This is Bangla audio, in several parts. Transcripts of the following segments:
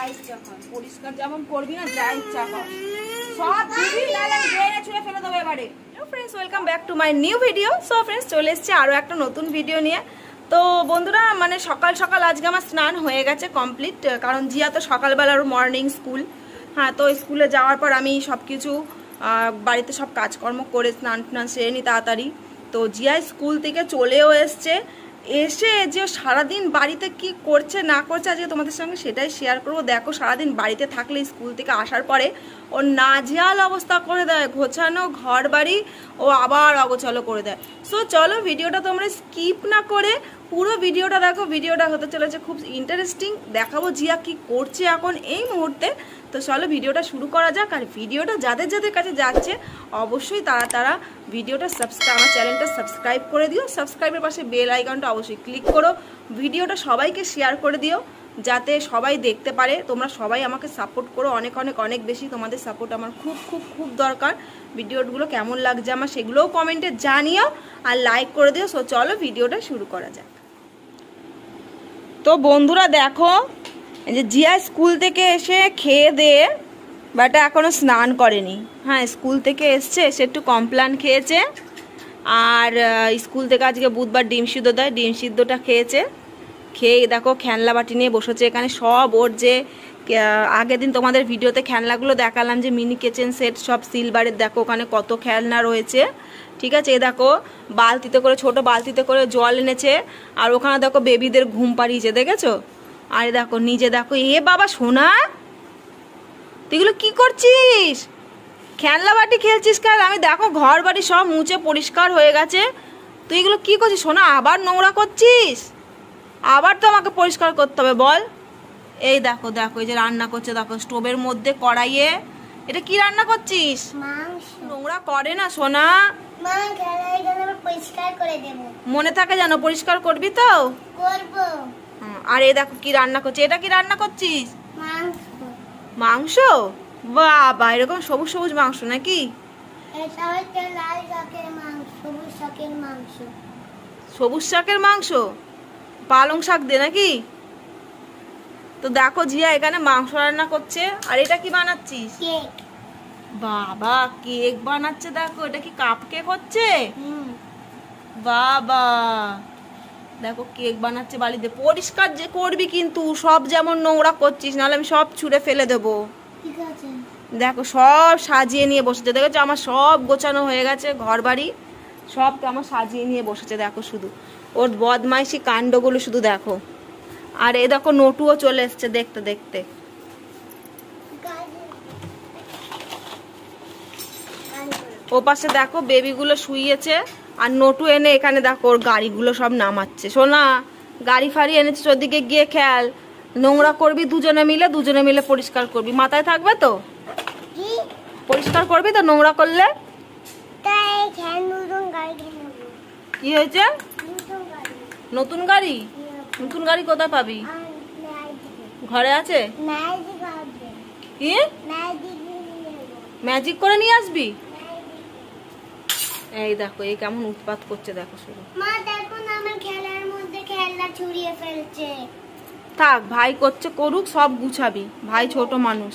যা ইচ্ছা কর, পরিষ্কার যেমন করবি না, যা ইচ্ছা কর সব দিবি, নাহলে ড্রেনে ছুঁড়ে ফেলে দেবো এবারে। Hello friends, welcome back to my new video. So friends, চলে এসেছি আরও একটা নতুন ভিডিও নিয়ে। তো বন্ধুরা, মানে সকাল সকাল আজকে আমার স্নান হয়ে গেছে কমপ্লিট, কারণ জিয়া তো সকালবেলার মর্নিং স্কুল। হ্যাঁ, তো স্কুলে যাওয়ার পর আমি সব কিছু বাড়িতে সব কাজকর্ম করে স্নান টান সেরে নিই তাড়াতাড়ি। তো জিয়া স্কুল থেকে চলেও এসছে, এসে যে সারাদিন বাড়িতে কি করছে না করছে আজকে তোমাদের সঙ্গে সেটাই শেয়ার করবো। দেখো, সারাদিন বাড়িতে থাকলে স্কুল থেকে আসার পরে ওর নাজেহাল অবস্থা করে দেয়, গোছানো ঘর বাড়ি ও আবার অগোছালো করে দেয়। সো চলো, ভিডিওটা তোমরা স্কিপ না করে পুরো ভিডিওটা দেখো। ভিডিওটা হতে চলেছে খুব ইন্টারেস্টিং, দেখাবো জিয়া কি করছে এখন এই মুহূর্তে। তো চলো ভিডিওটা শুরু করা যাক। আর ভিডিওটা যাদের যাদের কাছে যাচ্ছে অবশ্যই তারা ভিডিওটা আমার চ্যানেলটা সাবস্ক্রাইব করে দিও। সাবস্ক্রাইবের পাশে বেল আইকনটা অবশ্যই ক্লিক করো। ভিডিওটা সবাইকে শেয়ার করে দিও যাতে সবাই দেখতে পারে। তোমরা সবাই আমাকে সাপোর্ট করো অনেক অনেক অনেক বেশি, তোমাদের সাপোর্ট আমার খুব খুব খুব দরকার। ভিডিওগুলো কেমন লাগছে আমার সেগুলোও কমেন্টে জানিও, আর লাইক করে দিও। সো চলো ভিডিওটা শুরু করা যাক। তো বন্ধুরা দেখো, এই যে জিয়া স্কুল থেকে এসে খেয়ে দিয়ে বাটা এখনও স্নান করেনি। হ্যাঁ, স্কুল থেকে এসছে, এসে একটু কমপ্লান খেয়েছে। আর স্কুল থেকে আজকে বুধবার ডিম সিদ্ধ দেয়, ডিম সিদ্ধটা খেয়েছে। খেয়ে দেখো খেলনা বাটি নিয়ে বসেছে এখানে। সব ওর যে আগের দিন তোমাদের ভিডিওতে খেলনাগুলো দেখালাম যে মিনি কিচেন সেট সব সিলভারের, দেখো ওখানে কত খেলনা রয়েছে। ঠিক আছে, এই দেখো বালতিতে করে, ছোট বালতিতে করে জল এনেছে। আর ওখানে দেখো বেবিদের ঘুম পাড়িয়েছে, দেখেছো? আর দেখো নিজে দেখো, এ বাবা সোনা, তুই এগুলো কি করছিস? খেলনা বাটি খেলছিস কেন? আমি দেখো ঘর বাড়ি সব মুছে পরিষ্কার হয়ে গেছে, তুই এগুলো কি করছিস সোনা? আবার নোংরা করছিস? আবার তো আমাকে পরিষ্কার করতে হবে, বল। এই দেখো দেখো, এই যে রান্না করছে দেখো স্টোভের মধ্যে কড়াইয়ে। এটা কি রান্না করছিস? নোংরা করে না সোনা, মনে থাকে জানো পরিষ্কার করবি তো? আর এই দেখো কি রান্না করছে। এটা কি রান্না করছিস? মাংস। বাবা, এরকম সবুজ সবুজ মাংস নাকি? সবুজ শাকের মাংস, পালং শাক দে নাকি? তো দেখো জিয়া এখানে মাংস রান্না করছে। আর এটা কি বানাচ্ছিস? বাবা, কেক বানাচ্ছে দেখো। এটা কি কাপ কেক হচ্ছে? বাবা দেখো কেক বানাচ্ছে বাড়িতে। পরিষ্কার যে করবি কিন্তু, সব যেমন নোংরা করছিস, নাহলে আমি সব ছুঁড়ে ফেলে দেবো। দেখো সব সাজিয়ে নিয়ে বসেছে, দেখেছো? আমার সব গোছানো হয়ে গেছে ঘর বাড়ি, সব আমার সাজিয়ে নিয়ে বসেছে। দেখো শুধু ওর বদমাইশি কাণ্ডগুলো শুধু দেখো। আর এই দেখো নটুও চলে এসছে দেখতে দেখতে। ও পাশে দেখো বেবিগুলো শুইয়েছে, আর নটু এনে এখানে দেখো ওর গাড়িগুলো সব নামাচ্ছে। শোনা, গাড়ি ফাড়ি এনেছিস, ওদিকে গিয়ে খেয়াল। নোংরা করবি দুজনে মিলে পরিষ্কার করবি, মাথায় থাকবে তো? পরিষ্কার করবি তো নোংরা করলে? কি হয়েছে? নতুন গাড়ি? নতুন গাড়ি কোথায় পাবি? ঘরে আছে? কি ম্যাজিক করে নিয়ে আসবি? এই দেখো এই কেমন উৎপাত করছে দেখো শুধু। মা দেখো না, আমার খেলার মধ্যে খেলনা ছুঁড়িয়ে ফেলছে। থাক, ভাই করছে করুক, সব গুছাবি, ভাই ছোট মানুষ।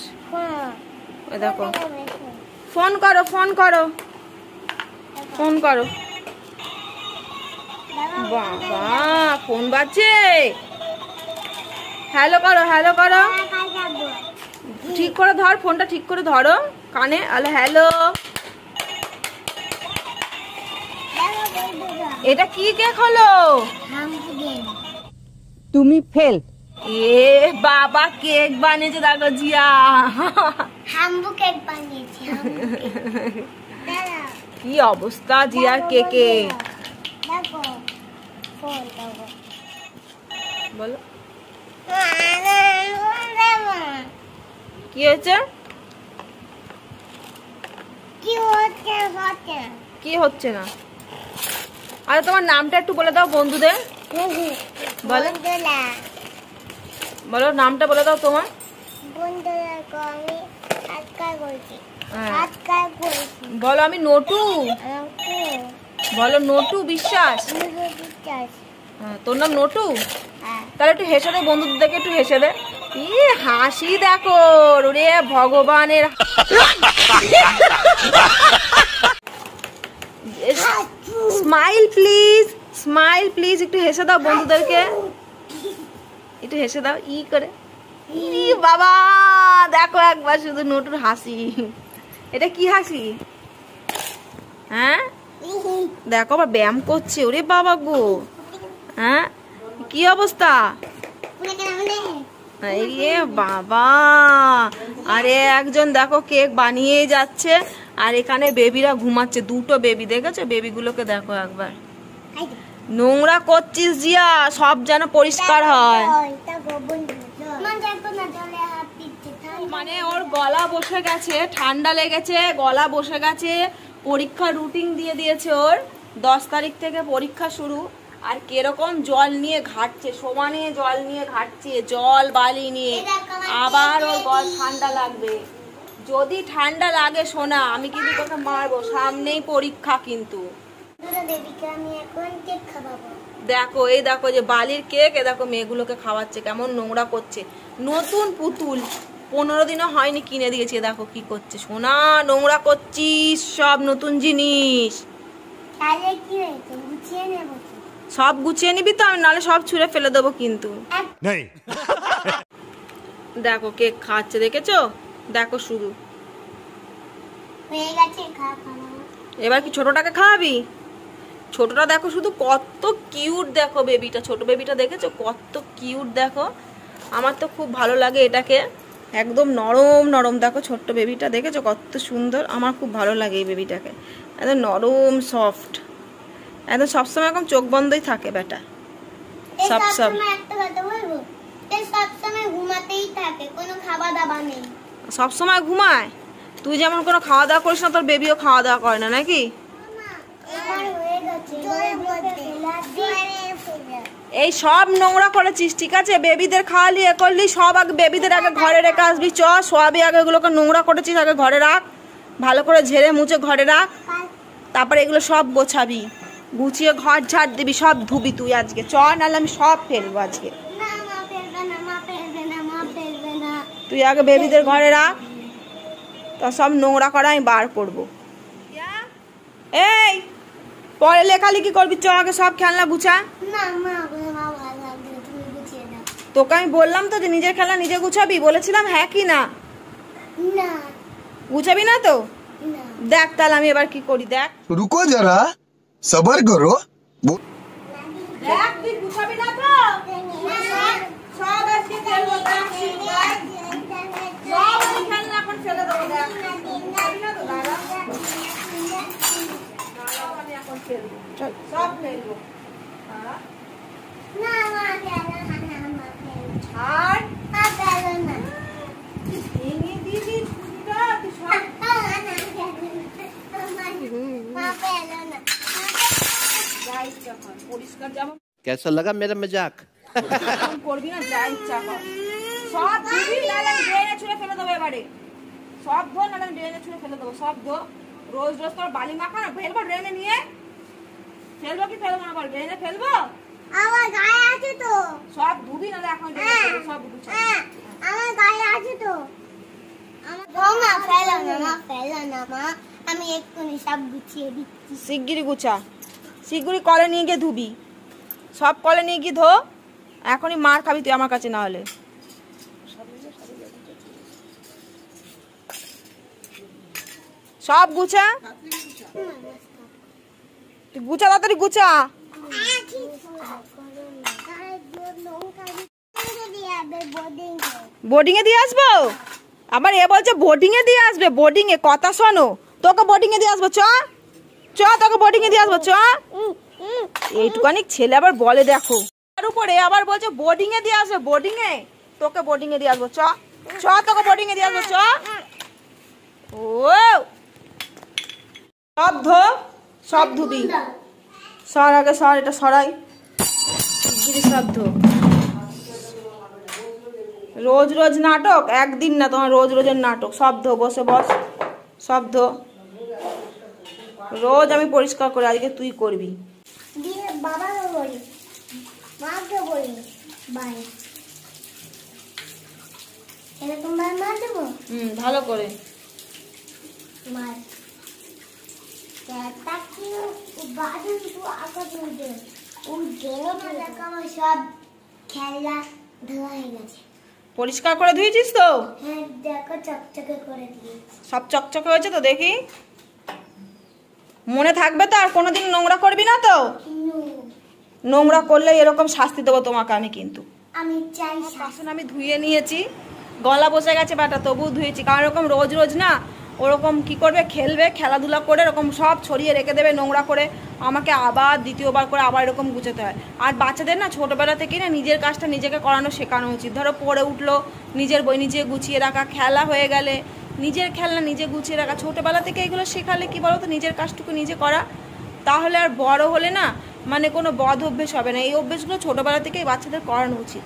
ওই দেখো, ফোন করো ফোন করো ফোন করো। বাবা, ফোন বাজছে। হ্যালো করো, হ্যালো করো। ঠিক করে ধর ফোনটা, ঠিক করে ধরো কানে। আলো হ্যালো। এটা কি কেক হলো? তুমি ফেল। এ বাবা, কেক বানিয়েছে দেখো জিয়া। হাম্বু কেক বানিয়েছে। কি অবস্থা জিয়ার কেকে। বলো কি হয়েছে? কি হচ্ছে না? আরে তোমার নামটা একটু বলে দাও বন্ধুদের। বলো বলো, নামটা বলে দাও তোমার। বলো আমি নটু। বলো নটু বিশ্বাস। তোর নাম নটু? তাহলে একটু হেসে দে, বন্ধুদের দেখে একটু হেসে দে। কি হাসি দেখো রে ভগবানের। স্মাইল প্লিজ, স্মাইল প্লিজ, একটু হেসে দাও বন্ধুদেরকে, একটু হেসে দাও ই করে। বাবা দেখো একবার শুধু নটুর হাসি, এটা কি হাসি? হ্যাঁ দেখো আবার ব্যায়াম করছে, ওরে বাবা গো। হ্যাঁ কি অবস্থা? এ বাবা, আরে একজন দেখো কেক বানিয়ে যাচ্ছে, আর এখানে বেবিরা ঘুমাচ্ছে, দুটো বেবি দেখেছো? বেবিগুলোকে দেখো একবার। নোংরা করছিস জিয়া, সব যেন পরিষ্কার হয়। মানে ওর গলা বসে গেছে, ঠান্ডা লেগেছে, গলা বসে গেছে। পরীক্ষার রুটিন দিয়ে দিয়েছে ওর, 10 তারিখ থেকে পরীক্ষা শুরু। আর কিরকম জল নিয়ে ঘাটছে, সমানে জল নিয়ে ঘাটছে, জল বালি নিয়ে। আবার ওর গলা ঠান্ডা লাগবে, যদি ঠান্ডা লাগে সোনা আমি কিন্তু তোকে মারবো, সামনেই পরীক্ষা কিন্তু। দেখো এই দেখো যে বালির কেক, এ দেখো মেয়েগুলোকে খাওয়াচ্ছে, কেমন নোংরা করছে। নতুন পুতুল 15 দিনও হয়নি কিনে দিয়েছে, দেখো কি করছে। সোনা নোংরা করছিস, সব নতুন জিনিস সব গুছিয়ে নিবি তো, আমি নাহলে সব ছুঁড়ে ফেলে দেবো কিন্তু। দেখো কেক খাচ্ছে, দেখেছো? দেখো শুধু এবার কি ছোটটাকে খাওয়াবি? ছোটটা দেখো শুধু কত কিউট, দেখো বেবিটা, ছোট বেবিটা দেখেছো কত কিউট? দেখো আমার তো খুব ভালো লাগে এটাকে, একদম নরম নরম। দেখো ছোট্ট বেবিটা দেখেছো কত সুন্দর, আমার খুব ভালো লাগে এই বেবিটাকে, একদম নরম সফট, একদম সবসময় এরকম চোখ বন্ধই থাকে বেটা। সবসময় ঘুমায়? তুই যেমন কোনো খাওয়া দাওয়া করিস না, তোর বেবিও খাওয়া দাওয়া করে না নাকি? এই সব নোংরা করেছিস, ঠিক আছে? বেবিদের খাওয়ালি, এ করলি, সব আগে বেবিদের আগে ঘরে রেখে আসবি। সবই আগে এগুলোকে নোংরা করেছিস, আগে ঘরে রাখ, ভালো করে ঝেড়ে মুছে ঘরে রাখ, তারপরে এগুলো সব গোছাবি, গুছিয়ে ঘর ঝাড় দিবি, সব ধুবি তুই আজকে। নাহলে আমি সব ফেলবো আজকে। তুই আগে বেবিদের ঘরে রাখ, তা সব নোংরা করা আমি বার করবো। এই পরে লেখালেখি করবি, আগে সব খেলনা গুছা। তোকে আমি বললাম তো যে নিজের খেলনা নিজে গুছাবি, বলেছিলাম হ্যাঁ কি না? গুছাবি না তো? দেখ তাহলে আমি এবার কি করি, দেখ। রুকো যারা, সবার করো। দেখ তুই গুছাবি না তো? সব আজকে ফেলবো, দেখ সব আমি খেলনা এখন ফেলে দেবো, দেখ। গুছাবি না তো দাদা? আমি এখন ফেলবো, চল সব ফেলবো। আর ভেঙে দিবি ছুরিটা, তুই সব পরিষ্কার যেমন। कैसा लगा मेरा मजाक? করবি না, যা ইচ্ছা কর, সব দিবি, নাহলে আমি ড্রেনে ছুঁড়ে ফেলে দেবো এবারে। সব ধো, নাহলে আমি ড্রেনে ছুঁড়ে ফেলে দেবো, সব ধো। রোজ রোজ তোর বালি মাখা না, ফেলবো ড্রেনে নিয়ে। ফেলবো কি ফেলবো না বল? ড্রেনে ফেলবো, আমার গায়ে আছে তো। সব ধুবি, নাহলে এখন ড্রেনে ফেলবো, সব গুছাবি। আমার গায়ে আছে তো। মা ফেলো না, মা ফেলো না মা, আমি এক্ষুনি সব গুছিয়ে দিচ্ছি। শিগগিরি গুছা, শিগগিরি কলে নিয়ে গিয়ে ধুবি, সব কলে নিয়ে গিয়ে ধো। এখনই মার খাবি তুই আমার কাছে, না হলে। সব গুছা, তুই গুছা, তাড়াতাড়ি গুছা। বোর্ডিং এ দিয়ে আসবো? আবার এ বলছে বোর্ডিং এ দিয়ে আসবে। বোর্ডিং এ কথা শোনো, তোকে বোর্ডিং এ দিয়ে আসবো, তোকে বোর্ডিং এ দিয়ে আসবো, এইটুকানি ছেলে আবার বলে দেখো, তার উপরে আবার বলছে বোর্ডিং এ দিয়ে আসবে। বোর্ডিং এ তোকে বোর্ডিং এ দিয়ে আসবো, তোকে বোর্ডিং এ দিয়ে আসবো, ও সব ধো, সব ধুবি। সর আগে সর, এটা সরাই, সব ধো। রোজ রোজ নাটক, একদিন না তোমার রোজ রোজের নাটক। সব ধো, বসে বস, সব ধো। রোজ আমি পরিষ্কার করি, আজকে তুই করবি। বাবাকে বলি, মাকে বলি, বাই। এরকম ভাবে মার দেবো। ভালো করে মার তাকে বাদুন তো আকাশ উঠে না দেখো আমার সব খেলা ধোয়া হয়ে গেছে। পরিষ্কার করে ধুয়েছিস তো? হ্যাঁ দেখো চকচকে করে দিয়েছি। সব চকচকে হয়েছে তো? দেখি মনে থাকবে তো, আর কোনোদিন নোংরা করবি না তো? নোংরা করলে এরকম শাস্তি দেবো তোমাকে আমি কিন্তু। আমি চাই বাসন আমি ধুয়ে নিয়েছি, গলা বসে গেছে ব্যাটা, তবুও ধুয়েছি, কারণ এরকম রোজ রোজ না ওরকম কি করবে, খেলবে, খেলাধুলা করে এরকম সব ছড়িয়ে রেখে দেবে নোংরা করে, আমাকে আবার দ্বিতীয়বার করে আবার এরকম গুছাতে হয়। আর বাচ্চাদের না ছোটোবেলা থেকেই না নিজের কাজটা নিজেকে করানো শেখানো উচিত। ধরো পড়ে উঠলো, নিজের বই নিজে গুছিয়ে রাখা, খেলা হয়ে গেলে নিজের খেলনা নিজে গুছিয়ে রাখা, ছোটোবেলা থেকে এগুলো শেখালে কি বলো তো, নিজের কাজটুকু নিজে করা, তাহলে আর বড় হলে না মানে কোনো বদ অভ্যেস হবে না। এই অভ্যেসগুলো ছোটোবেলা থেকেই বাচ্চাদের করানো উচিত।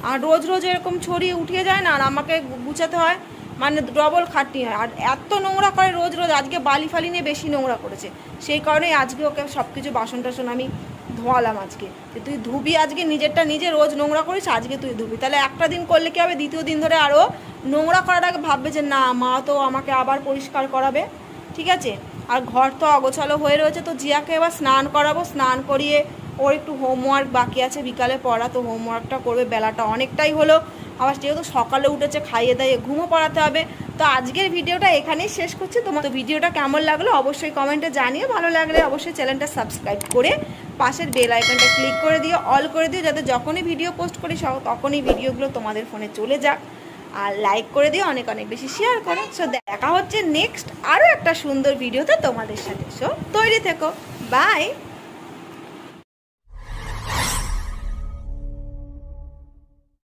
আর রোজ রোজ এরকম ছড়িয়ে উঠিয়ে যায় না, আর আমাকে গুছাতে হয়, মানে ডবল খাটনি হয়। আর এত নোংরা করে রোজ রোজ, আজকে বালি ফালি নিয়ে বেশি নোংরা করেছে, সেই কারণেই আজকে ওকে সব কিছু বাসন টাসন আমি ধোয়ালাম আজকে, যে তুই ধুবি আজকে, নিজেরটা নিজে রোজ নোংরা করিস, আজকে তুই ধুবি। তাহলে একটা দিন করলে কি হবে, দ্বিতীয় দিন ধরে আরও নোংরা করার আগে ভাববে যে না মা তো আমাকে আবার পরিষ্কার করাবে, ঠিক আছে। আর ঘর তো অগোছালো হয়ে রয়েছে, তো জিয়াকে এবার স্নান করাবো, স্নান করিয়ে ওর একটু হোমওয়ার্ক বাকি আছে বিকালে পড়া, তো হোমওয়ার্কটা করবে, বেলাটা অনেকটাই হলো, আবার যেহেতু সকালে উঠেছে খাইয়ে দাইয়ে ঘুমও পড়াতে হবে। তো আজকের ভিডিওটা এখানেই শেষ করছি। তোমার তো ভিডিওটা কেমন লাগলো অবশ্যই কমেন্টে জানিও, ভালো লাগলে অবশ্যই চ্যানেলটা সাবস্ক্রাইব করে পাশের বেল আইকনটা ক্লিক করে দিও, অল করে দিও, যাতে যখনই ভিডিও পোস্ট করি তখনই ভিডিওগুলো তোমাদের ফোনে চলে যাক। আর লাইক করে দিও, অনেক অনেক বেশি শেয়ার করো। সো দেখা হচ্ছে নেক্সট আরও একটা সুন্দর ভিডিওতে তোমাদের সাথে। সো তৈরি থেকো, বাই।